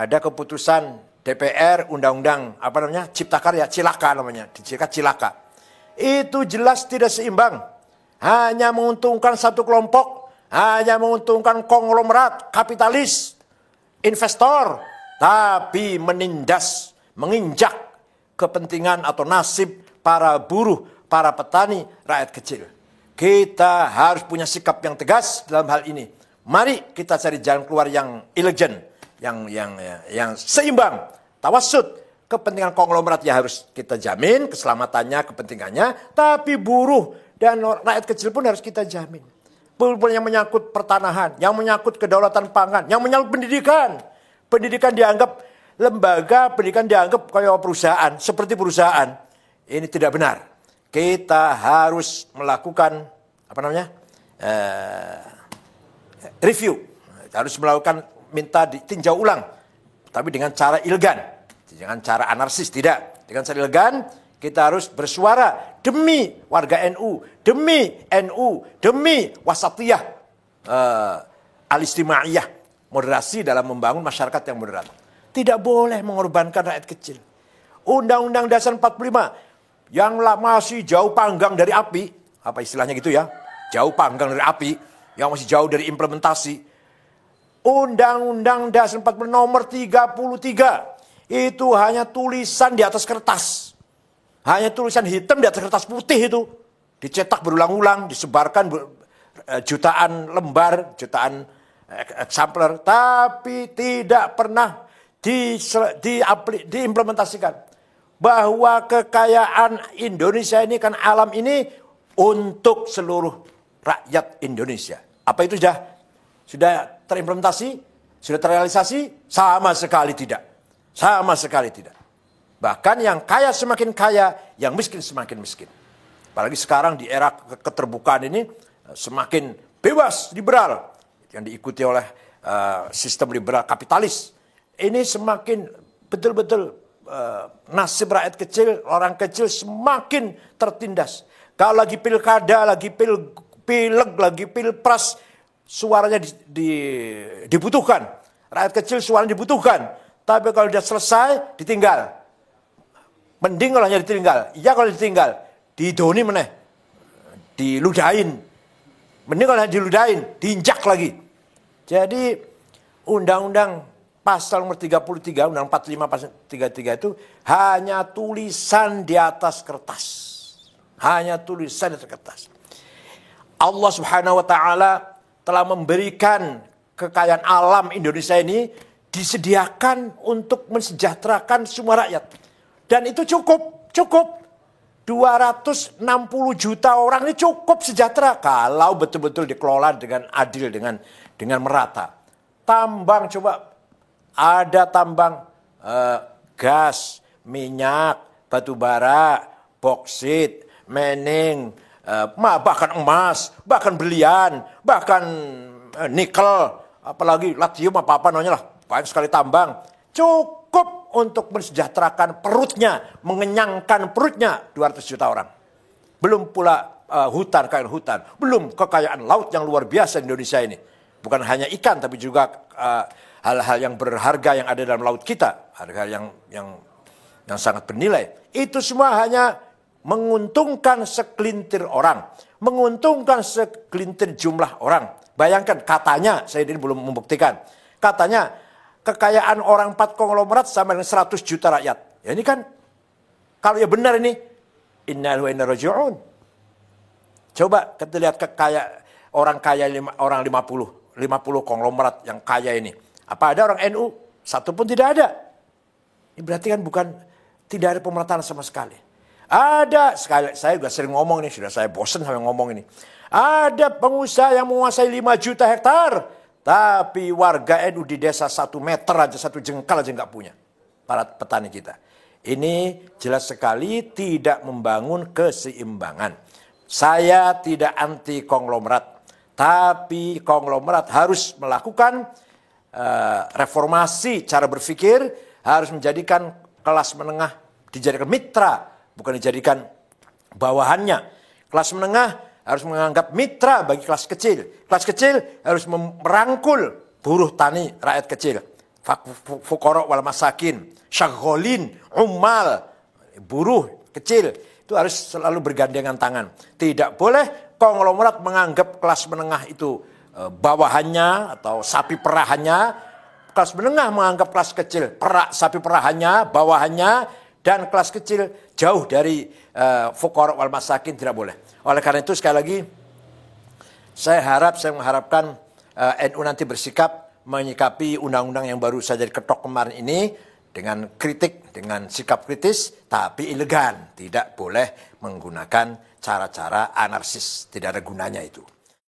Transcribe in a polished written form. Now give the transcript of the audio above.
ada keputusan DPR undang-undang Cipta Karya, Cilaka namanya, Cilaka. Itu jelas tidak seimbang. Hanya menguntungkan satu kelompok, hanya menguntungkan konglomerat, kapitalis, investor, tapi menindas, menginjak kepentingan atau nasib para buruh, para petani, rakyat kecil. Kita harus punya sikap yang tegas dalam hal ini. Mari kita cari jalan keluar yang elegan, yang seimbang, tawassut. Kepentingan konglomerat ya harus kita jamin, keselamatannya, kepentingannya. Tapi buruh dan rakyat kecil pun harus kita jamin. Yang menyangkut pertanahan, yang menyangkut kedaulatan pangan, yang menyangkut pendidikan. Pendidikan dianggap lembaga, pendidikan dianggap kayak perusahaan, seperti perusahaan. Ini tidak benar. Kita harus melakukan review, harus melakukan minta ditinjau ulang, tapi dengan cara elegan, dengan cara anarkis tidak, dengan cara elegan. Kita harus bersuara demi warga NU, demi wasatiyah, al-istimaiyah, moderasi dalam membangun masyarakat yang moderat. Tidak boleh mengorbankan rakyat kecil. Undang-Undang Dasar 45 yang masih jauh panggang dari api, apa istilahnya gitu ya, jauh panggang dari api, yang masih jauh dari implementasi. Undang-Undang Dasar 45 nomor 33 itu hanya tulisan di atas kertas. Hanya tulisan hitam di atas kertas putih itu. Dicetak berulang-ulang, disebarkan jutaan lembar, jutaan eksemplar. Tapi tidak pernah diimplementasikan. Bahwa kekayaan Indonesia ini kan alam ini untuk seluruh rakyat Indonesia. Apa itu sudah terimplementasi? Sudah terrealisasi? Sama sekali tidak. Sama sekali tidak. Bahkan yang kaya semakin kaya, yang miskin semakin miskin. Apalagi sekarang di era keterbukaan ini semakin bebas, liberal. Yang diikuti oleh sistem liberal kapitalis. Ini semakin betul-betul nasib rakyat kecil, orang kecil semakin tertindas. Kalau lagi pilkada, lagi pileg, lagi pilpres, suaranya dibutuhkan. Rakyat kecil suaranya dibutuhkan. Tapi kalau sudah selesai, ditinggal. Mending kalau hanya ditinggal. Iya kalau ditinggal. Didoni meneh. Diludahin. Mending kalau hanya diludahin. Diinjak lagi. Jadi undang-undang pasal nomor 33, undang 45 pasal 33 itu hanya tulisan di atas kertas. Hanya tulisan di atas kertas. Allah Subhanahu wa taala telah memberikan kekayaan alam Indonesia ini disediakan untuk mensejahterakan semua rakyat. Dan itu cukup. 260 juta orang ini cukup sejahtera kalau betul-betul dikelola dengan adil, dengan merata. Tambang coba, ada tambang gas, minyak, batu bara, boksit, mening, bahkan emas, bahkan berlian, bahkan nikel, apalagi lithium apa namanya lah, banyak sekali tambang. Cukup untuk mensejahterakan perutnya, mengenyangkan perutnya 200 juta orang. Belum pula kekayaan hutan, belum kekayaan laut yang luar biasa di Indonesia ini. Bukan hanya ikan, tapi juga hal-hal yang berharga yang ada dalam laut kita, harga yang sangat bernilai. Itu semua hanya menguntungkan segelintir orang, menguntungkan segelintir jumlah orang. Bayangkan, katanya, saya ini belum membuktikan, katanya kekayaan orang 4 konglomerat sama dengan 100 juta rakyat. Ya ini kan, kalau ya benar ini, inna lillahi wa inna ilaihi raji'un. Coba kita lihat orang kaya orang 50 konglomerat yang kaya ini. Apa ada orang NU? Satu pun tidak ada. Ini berarti kan tidak ada pemerataan sama sekali. Ada, saya juga sering ngomong nih, sudah saya bosan sama ngomong ini. Ada pengusaha yang menguasai 5 juta hektar. Tapi warga NU di desa 1 meter aja, 1 jengkal aja nggak punya. Para petani kita. Ini jelas sekali tidak membangun keseimbangan. Saya tidak anti konglomerat. Tapi konglomerat harus melakukan reformasi cara berpikir. Harus menjadikan kelas menengah dijadikan mitra. Bukan dijadikan bawahannya. Kelas menengah harus menganggap mitra bagi kelas kecil. Kelas kecil harus merangkul buruh tani rakyat kecil. fuqara wal masakin, syagholin, ummal, buruh kecil, itu harus selalu bergandengan tangan. Tidak boleh konglomerat menganggap kelas menengah itu bawahannya atau sapi perahannya. Kelas menengah menganggap kelas kecil perak sapi perahannya, bawahannya, dan kelas kecil jauh dari fuqara wal masakin, tidak boleh. Oleh karena itu sekali lagi saya mengharapkan NU nanti bersikap menyikapi undang-undang yang baru saja diketok kemarin ini dengan kritik, dengan sikap kritis, tapi elegan. Tidak boleh menggunakan cara-cara anarkis, tidak ada gunanya itu.